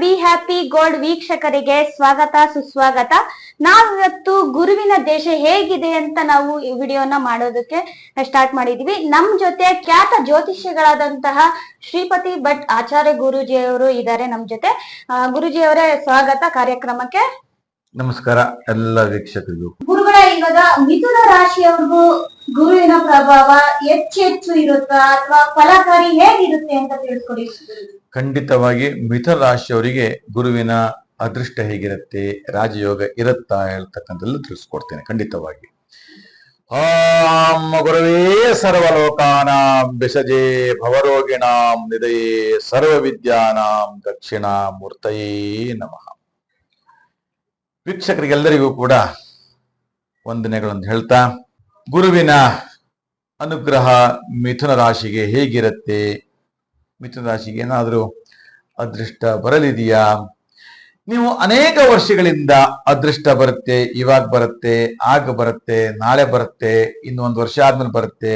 Be happy gold ವೀಕ್ಷಕರಿಗೆ ಸ್ವಾಗತ ಸುಸ್ವಾಗತ. ನಾವಿವತ್ತು ಗುರುವಿನ ದೇಶ ಹೇಗಿದೆ ಅಂತ ನಾವು ಈ ವಿಡಿಯೋನ ಮಾಡೋದಕ್ಕೆ ಸ್ಟಾರ್ಟ್ ಮಾಡಿದೀವಿ. ನಮ್ ಜೊತೆ ಖ್ಯಾತ ಜ್ಯೋತಿಷ್ಯಗಳಾದಂತಹ ಶ್ರೀಪತಿ ಭಟ್ ಆಚಾರ್ಯ ಗುರುಜಿಯವರು ಇದ್ದಾರೆ ನಮ್ ಜೊತೆ. ಗುರುಜಿಯವರೇ, ಸ್ವಾಗತ ಕಾರ್ಯಕ್ರಮಕ್ಕೆ. ನಮಸ್ಕಾರ ಎಲ್ಲ ವೀಕ್ಷಕರಿಗೂ. ಗುರುಗಳ ಇವಾಗ ಮಿಥುನ ರಾಶಿಯವ್ರಿಗೂ ಗುರುವಿನ ಪ್ರಭಾವ ಹೆಚ್ಚು ಇರುತ್ತಾ ಅಥವಾ ಫಲಕಾರಿ ಹೇಗಿರುತ್ತೆ ಅಂತ ತಿಳಿಸ್ಕೊಡಿ. ಖಂಡಿತವಾಗಿ ಮಿಥುನ ರಾಶಿಯವರಿಗೆ ಗುರುವಿನ ಅದೃಷ್ಟ ಹೇಗಿರುತ್ತೆ, ರಾಜಯೋಗ ಇರುತ್ತಾ ಹೇಳ್ತಕ್ಕಂಥದ್ದು ತಿಳಿಸ್ಕೊಡ್ತೇನೆ ಖಂಡಿತವಾಗಿ. ಗುರುವೇ ಸರ್ವಲೋಕಾನಾಂ ವಿಸಜೆ ಭವರೋಗಿಣಾಂ ನಿಧಯೇ ಸರ್ವ ವಿದ್ಯಾನಾಂ ದಕ್ಷಿಣಾಮೂರ್ತಯೇ ನಮಃ. ವೀಕ್ಷಕರಿಗೆಲ್ಲರಿಗೂ ಕೂಡ ವಂದನೆಗಳನ್ನು ಹೇಳ್ತಾ, ಗುರುವಿನ ಅನುಗ್ರಹ ಮಿಥುನ ರಾಶಿಗೆ ಹೇಗಿರುತ್ತೆ, ಮಿಥುನ ರಾಶಿಗೆ ಏನಾದರೂ ಅದೃಷ್ಟ ಬರಲಿದೆಯಾ? ನೀವು ಅನೇಕ ವರ್ಷಗಳಿಂದ ಅದೃಷ್ಟ ಬರುತ್ತೆ, ಇವಾಗ ಬರುತ್ತೆ, ಆಗ ಬರುತ್ತೆ, ನಾಳೆ ಬರುತ್ತೆ, ಇನ್ನೊಂದು ವರ್ಷ ಆದ್ಮೇಲೆ ಬರುತ್ತೆ,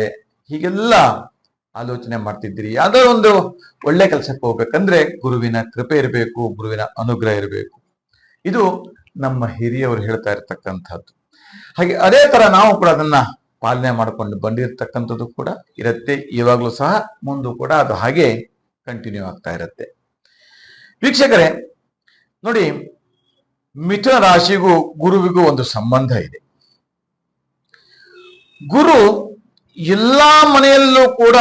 ಹೀಗೆಲ್ಲ ಆಲೋಚನೆ ಮಾಡ್ತಿದ್ದೀರಿ. ಯಾವ್ದೋ ಒಂದು ಒಳ್ಳೆ ಕೆಲಸಕ್ಕೆ ಹೋಗ್ಬೇಕಂದ್ರೆ ಗುರುವಿನ ಕೃಪೆ ಇರಬೇಕು, ಗುರುವಿನ ಅನುಗ್ರಹ ಇರಬೇಕು. ಇದು ನಮ್ಮ ಹಿರಿಯವರು ಹೇಳ್ತಾ ಇರ್ತಕ್ಕಂಥದ್ದು. ಹಾಗೆ ಅದೇ ತರ ನಾವು ಕೂಡ ಅದನ್ನ ಪಾಲನೆ ಮಾಡಿಕೊಂಡು ಬಂದಿರತಕ್ಕಂಥದ್ದು ಕೂಡ ಇರುತ್ತೆ. ಇವಾಗ್ಲೂ ಸಹ ಮುಂದೂ ಕೂಡ ಅದು ಹಾಗೆ ಕಂಟಿನ್ಯೂ ಆಗ್ತಾ ಇರುತ್ತೆ. ವೀಕ್ಷಕರೇ ನೋಡಿ, ಮಿಥುನ ರಾಶಿಗೂ ಗುರುವಿಗೂ ಒಂದು ಸಂಬಂಧ ಇದೆ. ಗುರು ಎಲ್ಲಾ ಮನೆಯಲ್ಲೂ ಕೂಡ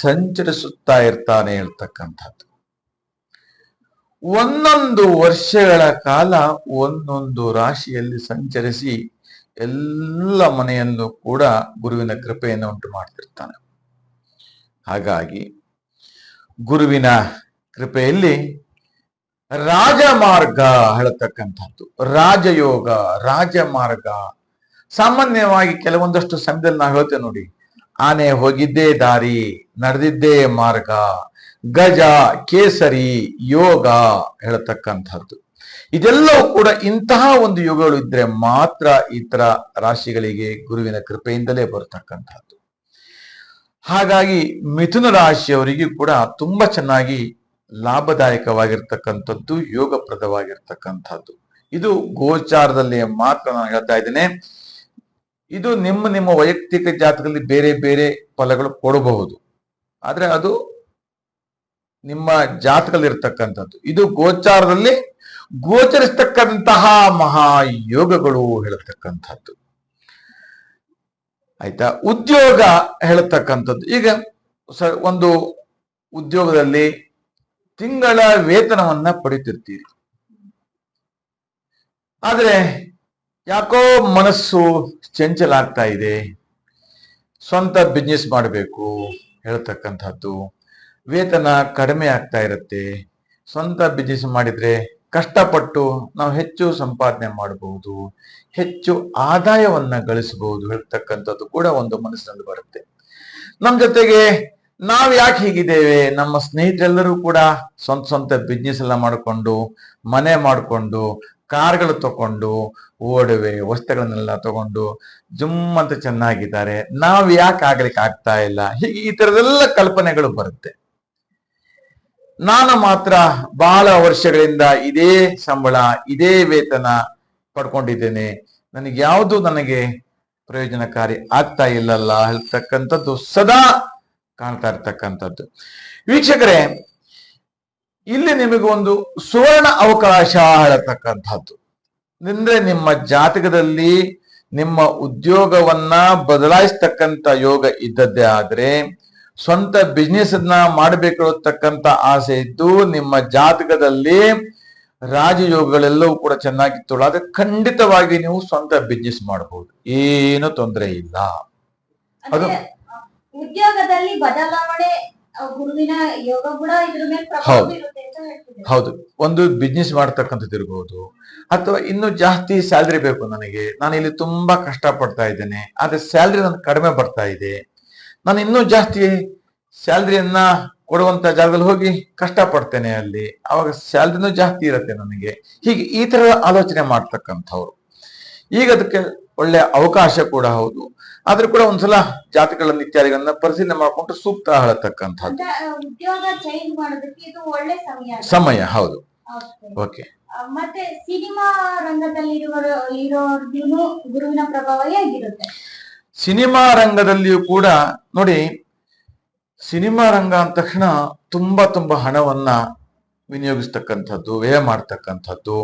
ಸಂಚರಿಸುತ್ತಾ ಇರ್ತಾನೆ ಹೇಳ್ತಕ್ಕಂಥದ್ದು. ಒಂದೊಂದು ವರ್ಷಗಳ ಕಾಲ ಒಂದೊಂದು ರಾಶಿಯಲ್ಲಿ ಸಂಚರಿಸಿ ಎಲ್ಲ ಮನೆಯಲ್ಲೂ ಕೂಡ ಗುರುವಿನ ಕೃಪೆಯನ್ನು ಉಂಟು ಮಾಡ್ತಿರ್ತಾನೆ. ಹಾಗಾಗಿ ಗುರುವಿನ ಕೃಪೆಯಲ್ಲಿ ರಾಜಮಾರ್ಗ ಹೇಳತಕ್ಕಂಥದ್ದು, ರಾಜಯೋಗ, ರಾಜಮಾರ್ಗ. ಸಾಮಾನ್ಯವಾಗಿ ಕೆಲವೊಂದಷ್ಟು ಸಮಯದಲ್ಲಿ ನಾವು ಹೇಳ್ತೇವೆ ನೋಡಿ, ಆನೆ ಹೋಗಿದ್ದೇ ದಾರಿ, ನಡೆದಿದ್ದೇ ಮಾರ್ಗ, ಗಜ ಕೇಸರಿ ಯೋಗ ಹೇಳತಕ್ಕಂಥದ್ದು. ಇದೆಲ್ಲವೂ ಕೂಡ ಇಂತಹ ಒಂದು ಯೋಗಗಳು ಇದ್ರೆ ಮಾತ್ರ ಈ ತರ ರಾಶಿಗಳಿಗೆ ಗುರುವಿನ ಕೃಪೆಯಿಂದಲೇ ಬರತಕ್ಕಂಥದ್ದು. ಹಾಗಾಗಿ ಮಿಥುನ ರಾಶಿಯವರಿಗೆ ಕೂಡ ತುಂಬಾ ಚೆನ್ನಾಗಿ ಲಾಭದಾಯಕವಾಗಿರ್ತಕ್ಕಂಥದ್ದು, ಯೋಗಪ್ರದವಾಗಿರ್ತಕ್ಕಂಥದ್ದು. ಇದು ಗೋಚಾರದಲ್ಲಿ ಮಾತ್ರ ನಾನು ಹೇಳ್ತಾ ಇದ್ದೇನೆ. ಇದು ನಿಮ್ಮ ವೈಯಕ್ತಿಕ ಜಾತಕದಲ್ಲಿ ಬೇರೆ ಬೇರೆ ಫಲಗಳು ಕೊಡಬಹುದು, ಆದ್ರೆ ಅದು ನಿಮ್ಮ ಜಾತಕದಲ್ಲಿರ್ತಕ್ಕಂಥದ್ದು. ಇದು ಗೋಚಾರದಲ್ಲಿ ಗೋಚರಿಸ್ತಕ್ಕಂತಹ ಮಹಾಯೋಗಗಳು ಹೇಳತಕ್ಕಂಥದ್ದು. ಆಯ್ತಾ? ಉದ್ಯೋಗ ಹೇಳತಕ್ಕಂಥದ್ದು. ಈಗ ಒಂದು ಉದ್ಯೋಗದಲ್ಲಿ ತಿಂಗಳ ವೇತನವನ್ನ ಪಡಿತಿರ್ತೀರಿ, ಆದ್ರೆ ಯಾಕೋ ಮನಸ್ಸು ಚಂಚಲ ಆಗ್ತಾ ಇದೆ, ಸ್ವಂತ ಬಿಸ್ನೆಸ್ ಮಾಡಬೇಕು ಹೇಳ್ತಕ್ಕಂಥದ್ದು. ವೇತನ ಕಡಿಮೆ ಆಗ್ತಾ ಇರುತ್ತೆ. ಸ್ವಂತ ಬಿಸ್ನೆಸ್ ಮಾಡಿದ್ರೆ ಕಷ್ಟಪಟ್ಟು ನಾವು ಹೆಚ್ಚು ಸಂಪಾದನೆ ಮಾಡಬಹುದು, ಹೆಚ್ಚು ಆದಾಯವನ್ನ ಗಳಿಸಬಹುದು ಹೇಳ್ತಕ್ಕಂಥದ್ದು ಕೂಡ ಒಂದು ಮನಸ್ಸಿನಲ್ಲಿ ಬರುತ್ತೆ. ನಮ್ಮ ಜೊತೆಗೆ ನಾವು ಯಾಕೆ ಹೀಗಿದ್ದೇವೆ, ನಮ್ಮ ಸ್ನೇಹಿತರೆಲ್ಲರೂ ಕೂಡ ಸ್ವಂತ ಬಿಸ್ನೆಸ್ ಎಲ್ಲ ಮಾಡಿಕೊಂಡು, ಮನೆ ಮಾಡಿಕೊಂಡು, ಕಾರ್ಗಳು ತಗೊಂಡು, ಒಡವೆ ವಸ್ತುಗಳನ್ನೆಲ್ಲ ತಗೊಂಡು ಜುಮ್ ಅಂತ ಚೆನ್ನಾಗಿದ್ದಾರೆ, ನಾವು ಯಾಕೆ ಆಗ್ಲಿಕ್ಕೆ ಆಗ್ತಾ ಇಲ್ಲ, ಹೀಗೆ ಈ ತರದೆಲ್ಲ ಕಲ್ಪನೆಗಳು ಬರುತ್ತೆ. ನಾನು ಮಾತ್ರ ಬಹಳ ವರ್ಷಗಳಿಂದ ಇದೇ ಸಂಬಳ, ಇದೇ ವೇತನ ಪಡ್ಕೊಂಡಿದ್ದೇನೆ, ನನಗೆ ಪ್ರಯೋಜನಕಾರಿ ಆಗ್ತಾ ಇಲ್ಲಲ್ಲ ಹೇಳ್ತಕ್ಕಂಥದ್ದು ಸದಾ ಕಾಣ್ತಾ ಇರ್ತಕ್ಕಂಥದ್ದು. ವೀಕ್ಷಕರೇ, ಇಲ್ಲಿ ನಿಮಗೆ ಒಂದು ಸುವರ್ಣ ಅವಕಾಶ ಹೇಳತಕ್ಕಂಥದ್ದು. ಅಂದ್ರೆ ನಿಮ್ಮ ಜಾತಕದಲ್ಲಿ ನಿಮ್ಮ ಉದ್ಯೋಗವನ್ನ ಬದಲಾಯಿಸ್ತಕ್ಕಂಥ ಯೋಗ ಇದ್ದದ್ದೇ ಆದ್ರೆ, ಸ್ವಂತ ಬಿಸ್ನೆಸ್ ಅನ್ನ ಮಾಡಬೇಕಿರತಕ್ಕಂಥ ಆಸೆ ಇದ್ದು ನಿಮ್ಮ ಜಾತಕದಲ್ಲಿ ರಾಜಯೋಗಗಳೆಲ್ಲವೂ ಕೂಡ ಚೆನ್ನಾಗಿತ್ತು, ಆದ್ರೆ ಖಂಡಿತವಾಗಿ ನೀವು ಸ್ವಂತ ಬಿಸ್ನೆಸ್ ಮಾಡಬಹುದು, ಏನು ತೊಂದರೆ ಇಲ್ಲ. ಅದು ಉದ್ಯೋಗದಲ್ಲಿ ಬದಲಾವಣೆ ಗುರುವಿನ ಯೋಗ ಕೂಡ ಇದ್ರ ಮೇಲೆ ಪ್ರಭಾವ ಬೀರುತ್ತೆ ಅಂತ ಹೇಳ್ತಿದ್ದಾರೆ. ಹೌದು, ಒಂದು ಬಿಸ್ನೆಸ್ ಮಾಡ್ತಕ್ಕಂಥದ್ದು ಇರ್ಬೋದು, ಅಥವಾ ಇನ್ನು ಜಾಸ್ತಿ ಸ್ಯಾಲ್ರಿ ಬೇಕು ನನಗೆ, ನಾನು ಇಲ್ಲಿ ತುಂಬಾ ಕಷ್ಟ ಪಡ್ತಾ ಇದ್ದೇನೆ, ಆದ್ರೆ ಸ್ಯಾಲ್ರಿ ನನ್ಗೆ ಕಡಿಮೆ ಬರ್ತಾ ಇದೆ, ನಾನು ಇನ್ನೂ ಜಾಸ್ತಿ ಸ್ಯಾಲ್ರಿಯನ್ನ ಕೊಡುವಂತ ಜಾಗದಲ್ಲಿ ಹೋಗಿ ಕಷ್ಟ ಪಡ್ತೇನೆ, ಅಲ್ಲಿ ಅವಾಗ ಸ್ಯಾಲ್ರಿನೂ ಜಾಸ್ತಿ ಇರುತ್ತೆ ನನಗೆ. ಹೀಗೆ ಈ ತರ ಆಲೋಚನೆ ಮಾಡ್ತಕ್ಕಂಥವ್ರು. ಈಗ ಅದಕ್ಕೆ ಒಳ್ಳೆ ಅವಕಾಶ ಕೂಡ ಹೌದು, ಆದ್ರೂ ಕೂಡ ಒಂದ್ಸಲ ಜಾತಕಗಳನ್ನ ಇತ್ಯಾದಿಗಳನ್ನ ಪರಿಶೀಲನೆ ಮಾಡ್ಕೊಂಡು ಸೂಕ್ತ ಹೇಳತಕ್ಕಂಥದ್ದು ಉದ್ಯೋಗ ಚೇಂಜ್ ಮಾಡೋದಕ್ಕೆ ಇದು ಒಳ್ಳೆ ಸಮಯ. ಸಮಯ ಹೌದು. ಓಕೆ. ಮತ್ತೆ ಸಿನಿಮಾ ರಂಗದಲ್ಲಿ ಇರೋರ್ಗು ಗುರುವಿನ ಪ್ರಭಾವ ಹೇಗಿರುತ್ತೆ? ಸಿನಿಮಾ ರಂಗದಲ್ಲಿಯೂ ಕೂಡ ನೋಡಿ, ಸಿನಿಮಾ ರಂಗ ಅಂದ ತಕ್ಷಣ ತುಂಬಾ ಹಣವನ್ನ ವಿನಿಯೋಗಿಸ್ತಕ್ಕಂಥದ್ದು, ವ್ಯಯ ಮಾಡ್ತಕ್ಕಂಥದ್ದು.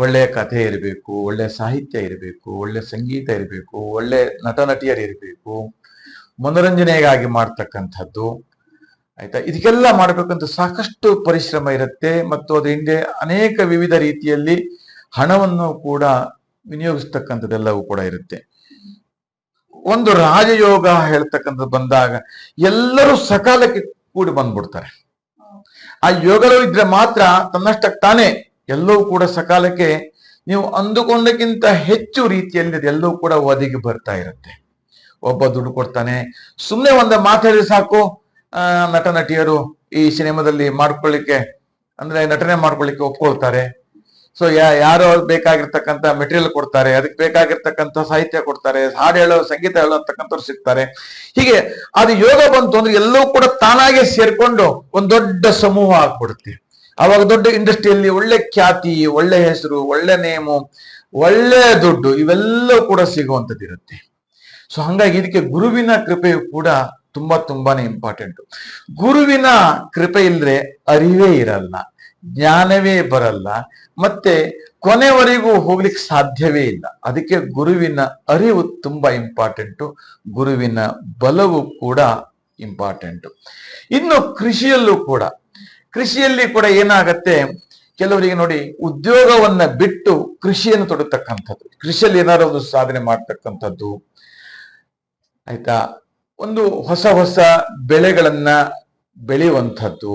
ಒಳ್ಳೆಯ ಕಥೆ ಇರಬೇಕು, ಒಳ್ಳೆ ಸಾಹಿತ್ಯ ಇರಬೇಕು, ಒಳ್ಳೆ ಸಂಗೀತ ಇರಬೇಕು, ಒಳ್ಳೆ ನಟ ನಟಿಯರು ಇರಬೇಕು, ಮನೋರಂಜನೆಗಾಗಿ ಮಾಡ್ತಕ್ಕಂಥದ್ದು. ಆಯ್ತಾ, ಇದಕ್ಕೆಲ್ಲ ಮಾಡ್ಬೇಕಂತ ಸಾಕಷ್ಟು ಪರಿಶ್ರಮ ಇರುತ್ತೆ ಮತ್ತು ಅದ್ರ ಹಿಂದೆ ಅನೇಕ ವಿವಿಧ ರೀತಿಯಲ್ಲಿ ಹಣವನ್ನು ಕೂಡ ವಿನಿಯೋಗಿಸ್ತಕ್ಕಂಥದ್ದೆಲ್ಲವೂ ಕೂಡ ಇರುತ್ತೆ. ಒಂದು ರಾಜಯೋಗ ಹೇಳ್ತಕ್ಕಂಥದ್ದು ಬಂದಾಗ ಎಲ್ಲರೂ ಸಕಾಲಕ್ಕೆ ಕೂಡಿ ಬಂದ್ಬಿಡ್ತಾರೆ. ಆ ಯೋಗಗಳು ಇದ್ರೆ ಮಾತ್ರ ತನ್ನಷ್ಟಕ್ಕೆ ತಾನೇ ಎಲ್ಲವೂ ಕೂಡ ಸಕಾಲಕ್ಕೆ ನೀವು ಅಂದುಕೊಂಡಕ್ಕಿಂತ ಹೆಚ್ಚು ರೀತಿಯಲ್ಲಿ ಅದೆಲ್ಲವೂ ಕೂಡ ಒದಗಿ ಬರ್ತಾ ಇರುತ್ತೆ. ಒಬ್ಬ ದುಡ್ಡು ಕೊಡ್ತಾನೆ, ಸುಮ್ಮನೆ ಒಂದು ಮಾತಾಡಿ ಸಾಕು, ನಟ ನಟಿಯರು ಈ ಸಿನಿಮಾದಲ್ಲಿ ಮಾಡ್ಕೊಳ್ಳಿಕ್ಕೆ ಅಂದ್ರೆ ನಟನೆ ಮಾಡ್ಕೊಳ್ಳಿಕ್ಕೆ ಒಪ್ಕೊಳ್ತಾರೆ. ಸೊ ಯಾರೋ ಬೇಕಾಗಿರ್ತಕ್ಕಂಥ ಮೆಟೀರಿಯಲ್ ಕೊಡ್ತಾರೆ, ಅದಕ್ಕೆ ಬೇಕಾಗಿರ್ತಕ್ಕಂಥ ಸಾಹಿತ್ಯ ಕೊಡ್ತಾರೆ, ಹಾಡು ಹೇಳೋ ಸಂಗೀತ ಹೇಳೋ ಅಂತಕ್ಕಂಥವ್ರು ಸಿಗ್ತಾರೆ. ಹೀಗೆ ಅದು ಯೋಗ ಬಂತು ಅಂದ್ರೆ ಎಲ್ಲವೂ ಕೂಡ ತಾನಾಗೆ ಸೇರ್ಕೊಂಡು ಒಂದ್ ದೊಡ್ಡ ಸಮೂಹ ಆಗ್ಬಿಡುತ್ತೆ. ಅವಾಗ ದೊಡ್ಡ ಇಂಡಸ್ಟ್ರಿಯಲ್ಲಿ ಒಳ್ಳೆ ಖ್ಯಾತಿ, ಒಳ್ಳೆ ಹೆಸರು, ಒಳ್ಳೆ ನೇಮು, ಒಳ್ಳೆ ದುಡ್ಡು ಇವೆಲ್ಲವೂ ಕೂಡ ಸಿಗುವಂಥದ್ದಿರುತ್ತೆ. ಸೊ ಹಂಗಾಗಿ ಇದಕ್ಕೆ ಗುರುವಿನ ಕೃಪೆಯು ಕೂಡ ತುಂಬಾನೇ ಇಂಪಾರ್ಟೆಂಟ್. ಗುರುವಿನ ಕೃಪೆ ಇಲ್ಲದ್ರೆ ಅರಿವೇ ಇರಲ್ಲ, ಜ್ಞಾನವೇ ಬರಲ್ಲ, ಮತ್ತೆ ಕೊನೆವರೆಗೂ ಹೋಗ್ಲಿಕ್ಕೆ ಸಾಧ್ಯವೇ ಇಲ್ಲ. ಅದಕ್ಕೆ ಗುರುವಿನ ಅರಿವು ತುಂಬಾ ಇಂಪಾರ್ಟೆಂಟು, ಗುರುವಿನ ಬಲವು ಕೂಡ ಇಂಪಾರ್ಟೆಂಟು. ಇನ್ನು ಕೃಷಿಯಲ್ಲಿ ಕೂಡ ಏನಾಗತ್ತೆ, ಕೆಲವರಿಗೆ ನೋಡಿ ಉದ್ಯೋಗವನ್ನ ಬಿಟ್ಟು ಕೃಷಿಯನ್ನು ತೊಡತಕ್ಕಂಥದ್ದು, ಕೃಷಿಯಲ್ಲಿ ಏನಾದ್ರು ಒಂದು ಸಾಧನೆ ಮಾಡ್ತಕ್ಕಂಥದ್ದು. ಆಯ್ತಾ, ಒಂದು ಹೊಸ ಬೆಳೆಗಳನ್ನ ಬೆಳೆಯುವಂಥದ್ದು,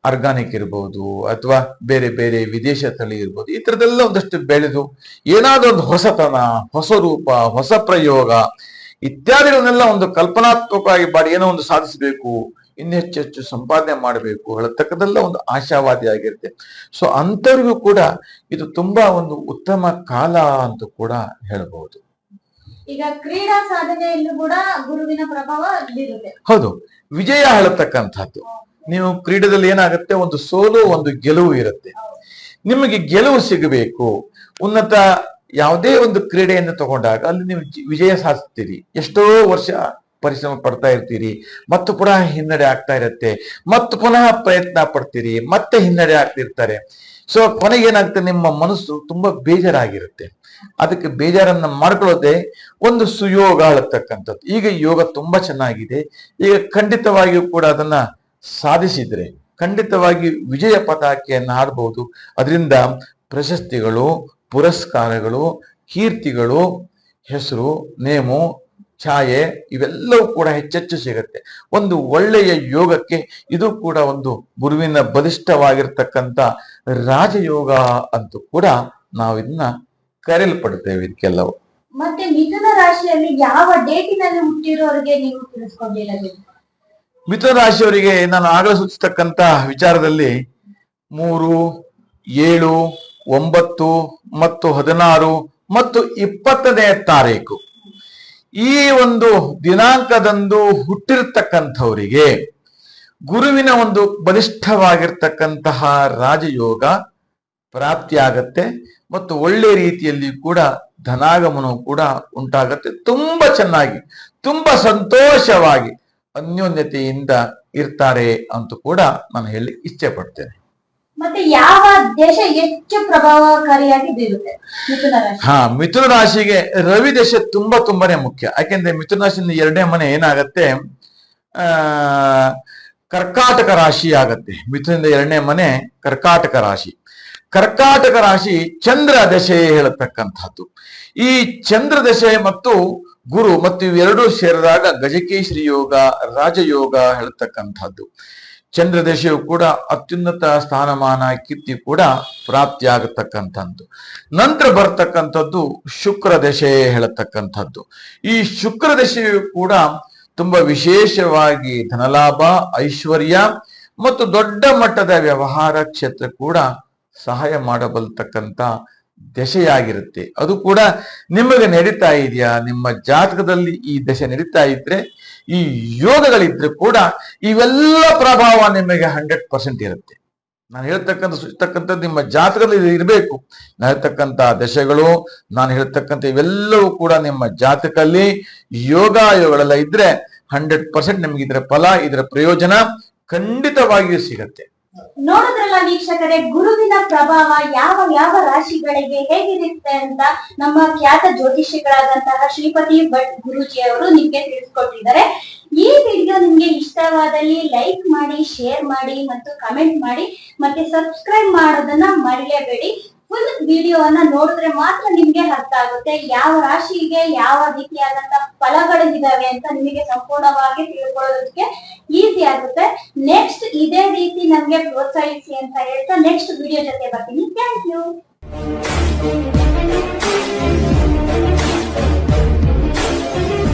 ಆರ್ಗಾನಿಕ್ ಇರ್ಬೋದು ಅಥವಾ ಬೇರೆ ಬೇರೆ ವಿದೇಶ ತಳಿ ಇರ್ಬೋದು, ಈ ತರದೆಲ್ಲ ಒಂದಷ್ಟು ಬೆಳೆದು ಏನಾದ್ರೂ ಒಂದು ಹೊಸತನ, ಹೊಸ ರೂಪ, ಹೊಸ ಪ್ರಯೋಗ ಇತ್ಯಾದಿಗಳನ್ನೆಲ್ಲ ಒಂದು ಕಲ್ಪನಾತ್ಮಕವಾಗಿ ಮಾಡಿ ಏನೋ ಒಂದು ಸಾಧಿಸಬೇಕು, ಇನ್ನೆಚ್ಚು ಸಂಪಾದನೆ ಮಾಡಬೇಕು ಹೇಳತಕ್ಕದೆಲ್ಲ ಒಂದು ಆಶಾವಾದಿ ಆಗಿರುತ್ತೆ. ಸೊ ಅಂಥವ್ರಿಗೂ ಕೂಡ ಇದು ತುಂಬಾ ಒಂದು ಉತ್ತಮ ಕಾಲ ಅಂತ ಕೂಡ ಹೇಳಬಹುದು. ಈಗ ಕ್ರೀಡಾ ಸಾಧನೆಯಲ್ಲೂ ಕೂಡ ಗುರುವಿನ ಪ್ರಭಾವ ಬೀರುತ್ತೆ. ಹೌದು, ವಿಜಯ ಹೇಳತಕ್ಕಂಥದ್ದು. ನೀವು ಕ್ರೀಡೆಯಲ್ಲಿ ಏನಾಗುತ್ತೆ, ಒಂದು ಸೋಲು ಒಂದು ಗೆಲುವು ಇರುತ್ತೆ. ನಿಮಗೆ ಗೆಲುವು ಸಿಗಬೇಕು. ಉನ್ನತ ಯಾವುದೇ ಒಂದು ಕ್ರೀಡೆಯನ್ನು ತಗೊಂಡಾಗ ಅಲ್ಲಿ ನೀವು ವಿಜಯ ಸಾಧಿಸ್ತೀರಿ, ಎಷ್ಟೋ ವರ್ಷ ಪರಿಶ್ರಮ ಪಡ್ತಾ ಇರ್ತೀರಿ, ಮತ್ತು ಪುನಃ ಹಿನ್ನಡೆ ಆಗ್ತಾ ಇರುತ್ತೆ, ಮತ್ತು ಪುನಃ ಪ್ರಯತ್ನ ಪಡ್ತೀರಿ, ಮತ್ತೆ ಹಿನ್ನಡೆ ಆಗ್ತಿರ್ತಾರೆ. ಸೊ ಕೊನೆಗೆ ಏನಾಗುತ್ತೆ, ನಿಮ್ಮ ಮನಸ್ಸು ತುಂಬಾ ಬೇಜಾರಾಗಿರುತ್ತೆ. ಅದಕ್ಕೆ ಬೇಜಾರನ್ನ ಮಾಡ್ಕೊಳ್ಳೋದೇ ಒಂದು ಸುಯೋಗ ಹೇಳತಕ್ಕಂಥದ್ದು. ಈಗ ಯೋಗ ತುಂಬಾ ಚೆನ್ನಾಗಿದೆ, ಈಗ ಖಂಡಿತವಾಗಿಯೂ ಕೂಡ ಅದನ್ನ ಸಾಧಿಸಿದ್ರೆ ಖಂಡಿತವಾಗಿ ವಿಜಯ ಪತಾಕೆಯನ್ನು ಹಾಡಬಹುದು. ಅದರಿಂದ ಪ್ರಶಸ್ತಿಗಳು, ಪುರಸ್ಕಾರಗಳು, ಕೀರ್ತಿಗಳು, ಹೆಸರು, ನೇಮು, ಛಾಯೆ ಇವೆಲ್ಲವೂ ಕೂಡ ಹೆಚ್ಚೆಚ್ಚು ಸಿಗುತ್ತೆ. ಒಂದು ಒಳ್ಳೆಯ ಯೋಗಕ್ಕೆ ಇದು ಕೂಡ ಒಂದು ಗುರುವಿನ ಬಲಿಷ್ಠವಾಗಿರ್ತಕ್ಕಂಥ ರಾಜಯೋಗ ಅಂತೂ ಕೂಡ ನಾವು ಇದನ್ನ ಕರೆಯಲ್ಪಡ್ತೇವೆ ಇದಕ್ಕೆಲ್ಲವೂ. ಮತ್ತೆ ಮಿಥುನ ರಾಶಿಯಲ್ಲಿ ಯಾವ ಡೇಟಿನಲ್ಲಿ ಹುಟ್ಟಿರೋರಿಗೆ ನೀವು ತಿಳಿಸ್ಕೊಂಡಿಲ್ಲ? ಮಿಥುನ ರಾಶಿಯವರಿಗೆ ನಾನು ಆಗಲೇ ಸೂಚಿಸ್ತಕ್ಕಂತ ವಿಚಾರದಲ್ಲಿ 3, 7, 9 ಮತ್ತು 16 ಮತ್ತು 20ನೇ ತಾರೀಕು ಈ ಒಂದು ದಿನಾಂಕದಂದು ಹುಟ್ಟಿರ್ತಕ್ಕಂಥವರಿಗೆ ಗುರುವಿನ ಒಂದು ಬಲಿಷ್ಠವಾಗಿರ್ತಕ್ಕಂತಹ ರಾಜಯೋಗ ಪ್ರಾಪ್ತಿಯಾಗತ್ತೆ ಮತ್ತು ಒಳ್ಳೆ ರೀತಿಯಲ್ಲಿ ಕೂಡ ಧನಾಗಮನವು ಕೂಡ ಉಂಟಾಗತ್ತೆ. ತುಂಬಾ ಚೆನ್ನಾಗಿ, ತುಂಬಾ ಸಂತೋಷವಾಗಿ, ಅನ್ಯೋನ್ಯತೆಯಿಂದ ಇರ್ತಾರೆ ಅಂತ ಕೂಡ ನಾನು ಹೇಳಿ ಇಚ್ಛೆ ಪಡ್ತೇನೆ. ಮತ್ತೆ ಯಾವ ದೇಶ ಹೆಚ್ಚು ಪ್ರಭಾವಕಾರಿಯಾಗಿ ಬೀರುತ್ತೆ? ಮಿಥುನ ರಾಶಿಗೆ ರವಿ ದೇಶ ತುಂಬಾನೇ ಮುಖ್ಯ. ಯಾಕೆಂದ್ರೆ ಮಿಥುನ ರಾಶಿಯಿಂದ 2ನೇ ಮನೆ ಏನಾಗತ್ತೆ, ಕರ್ಕಾಟಕ ರಾಶಿ ಆಗತ್ತೆ. ಮಿಥುನದಿಂದ 2ನೇ ಮನೆ ಕರ್ಕಾಟಕ ರಾಶಿ. ಕರ್ಕಾಟಕ ರಾಶಿ ಚಂದ್ರ ದಶೆ ಹೇಳತಕ್ಕಂಥದ್ದು. ಈ ಚಂದ್ರ ದಶೆ ಮತ್ತು ಗುರು ಮತ್ತು ಇವೆರಡೂ ಸೇರಿದಾಗ ಗಜಕೇಶ್ರಿ ಯೋಗ, ರಾಜಯೋಗ ಹೇಳ್ತಕ್ಕಂಥದ್ದು. ಚಂದ್ರ ದಶೆಯು ಕೂಡ ಅತ್ಯುನ್ನತ ಸ್ಥಾನಮಾನ, ಕೀರ್ತಿ ಕೂಡ ಪ್ರಾಪ್ತಿಯಾಗತಕ್ಕಂಥದ್ದು. ನಂತರ ಬರ್ತಕ್ಕಂಥದ್ದು ಶುಕ್ರ ದಶೆ ಹೇಳತಕ್ಕಂಥದ್ದು. ಈ ಶುಕ್ರ ದಶೆಯು ಕೂಡ ತುಂಬಾ ವಿಶೇಷವಾಗಿ ಧನಲಾಭ, ಐಶ್ವರ್ಯ ಮತ್ತು ದೊಡ್ಡ ಮಟ್ಟದ ವ್ಯವಹಾರ ಕ್ಷೇತ್ರ ಕೂಡ ಸಹಾಯ ಮಾಡಬಲ್ತಕ್ಕಂಥ ದಶೆಯಾಗಿರುತ್ತೆ. ಅದು ಕೂಡ ನಿಮಗೆ ನಡೀತಾ ಇದೆಯಾ, ನಿಮ್ಮ ಜಾತಕದಲ್ಲಿ ಈ ದಶೆ ನಡೀತಾ ಇದ್ರೆ, ಈ ಯೋಗಗಳಿದ್ರೆ ಕೂಡ ಇವೆಲ್ಲ ಪ್ರಭಾವ ನಿಮಗೆ 100% ಇರುತ್ತೆ. ನಾನು ಹೇಳ್ತಕ್ಕಂಥದ್ದು ನಿಮ್ಮ ಜಾತಕದಲ್ಲಿ ಇರಬೇಕು. ನಾನು ಹೇಳ್ತಕ್ಕಂಥ ದಶೆಗಳು, ನಾನು ಹೇಳ್ತಕ್ಕಂಥ ಇವೆಲ್ಲವೂ ಕೂಡ ನಿಮ್ಮ ಜಾತಕದಲ್ಲಿ ಯೋಗಗಳೆಲ್ಲ ಇದ್ರೆ 100% ನಿಮ್ಗೆ ಇದರ ಫಲ, ಇದರ ಪ್ರಯೋಜನ ಖಂಡಿತವಾಗಿಯೂ ಸಿಗತ್ತೆ. ನೋಡಿದ್ರಲ್ಲ ವೀಕ್ಷಕರೇ, ಗುರುವಿನ ಪ್ರಭಾವ ಯಾವ ಯಾವ ರಾಶಿಗಳಿಗೆ ಹೇಗಿರುತ್ತೆ ಅಂತ ನಮ್ಮ ಖ್ಯಾತ ಜ್ಯೋತಿಷಿಗಳಾದಂತಹ ಶ್ರೀಪತಿ ಭಟ್ ಗುರೂಜಿ ಅವರು ನಿಮ್ಗೆ ತಿಳಿಸ್ಕೊಟ್ಟಿದ್ದಾರೆ. ಈ ವಿಡಿಯೋ ನಿಮ್ಗೆ ಇಷ್ಟವಾದಲ್ಲಿ ಲೈಕ್ ಮಾಡಿ, ಶೇರ್ ಮಾಡಿ ಮತ್ತು ಕಮೆಂಟ್ ಮಾಡಿ, ಮತ್ತೆ ಸಬ್ಸ್ಕ್ರೈಬ್ ಮಾಡೋದನ್ನ ಮರೆಯಬೇಡಿ. ಫುಲ್ ವಿಡಿಯೋವನ್ನ ನೋಡಿದ್ರೆ ಮಾತ್ರ ನಿಮ್ಗೆ ಅರ್ಥ ಆಗುತ್ತೆ ಯಾವ ರಾಶಿಗೆ ಯಾವ ರೀತಿಯಾದಂತಹ ಫಲಗಳು ಇದಾವೆ ಅಂತ ನಿಮಗೆ ಸಂಪೂರ್ಣವಾಗಿ ತಿಳ್ಕೊಳ್ಳೋದಕ್ಕೆ ಈಸಿ ಆಗುತ್ತೆ. ನೆಕ್ಸ್ಟ್ ಇದೇ ರೀತಿ ನಮ್ಗೆ ಪ್ರೋತ್ಸಾಹಿಸಿ ಅಂತ ಹೇಳ್ತಾ ನೆಕ್ಸ್ಟ್ ವಿಡಿಯೋ ಜೊತೆ ಬರ್ತೀನಿ. Thank you.